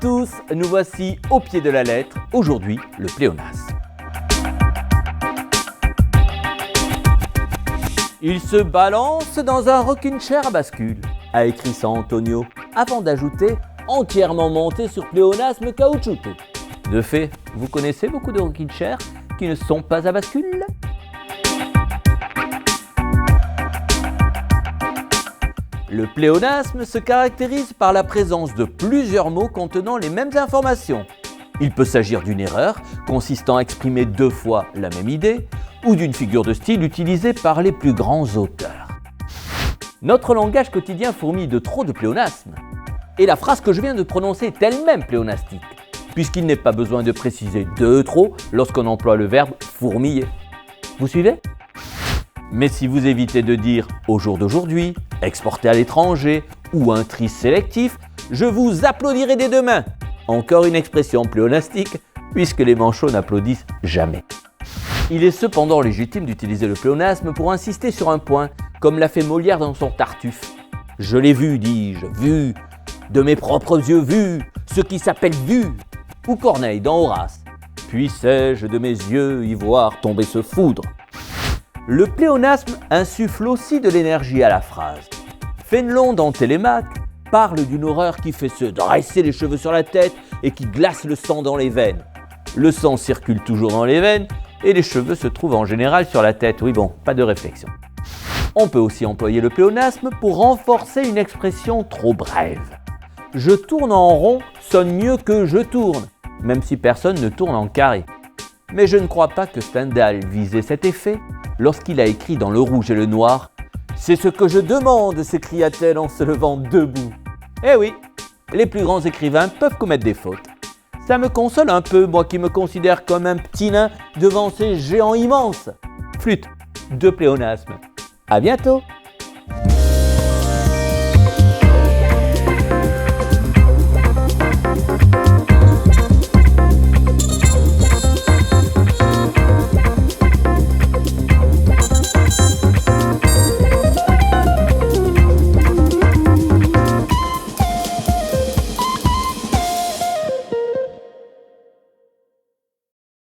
tous, nous voici au pied de la lettre, aujourd'hui le pléonasme. Il se balance dans un rocking chair à bascule, a écrit San Antonio, avant d'ajouter entièrement monté sur pléonasme caoutchouté. De fait, vous connaissez beaucoup de rocking chairs qui ne sont pas à bascule ? Le pléonasme se caractérise par la présence de plusieurs mots contenant les mêmes informations. Il peut s'agir d'une erreur consistant à exprimer deux fois la même idée ou d'une figure de style utilisée par les plus grands auteurs. Notre langage quotidien fourmille de trop de pléonasmes. Et la phrase que je viens de prononcer est elle-même pléonastique, puisqu'il n'est pas besoin de préciser de trop lorsqu'on emploie le verbe fourmiller. Vous suivez ? Mais si vous évitez de dire « au jour d'aujourd'hui »,« exporté à l'étranger » ou un tri sélectif, je vous applaudirai des deux mains. Encore une expression pléonastique, puisque les manchots n'applaudissent jamais. Il est cependant légitime d'utiliser le pléonasme pour insister sur un point, comme l'a fait Molière dans son Tartuffe. « Je l'ai vu, dis-je, vu, de mes propres yeux vu, ce qui s'appelle vu » ou Corneille dans Horace. « Puissais-je de mes yeux y voir tomber ce foudre ?» Le pléonasme insuffle aussi de l'énergie à la phrase. Fénelon dans Télémaque parle d'une horreur qui fait se dresser les cheveux sur la tête et qui glace le sang dans les veines. Le sang circule toujours dans les veines et les cheveux se trouvent en général sur la tête. Oui bon, pas de réflexion. On peut aussi employer le pléonasme pour renforcer une expression trop brève. Je tourne en rond sonne mieux que je tourne, même si personne ne tourne en carré. Mais je ne crois pas que Stendhal visait cet effet lorsqu'il a écrit dans Le Rouge et le Noir « C'est ce que je demande » s'écria-t-elle en se levant debout. Eh oui, les plus grands écrivains peuvent commettre des fautes. Ça me console un peu, moi qui me considère comme un petit nain devant ces géants immenses. Flûte de pléonasme. À bientôt.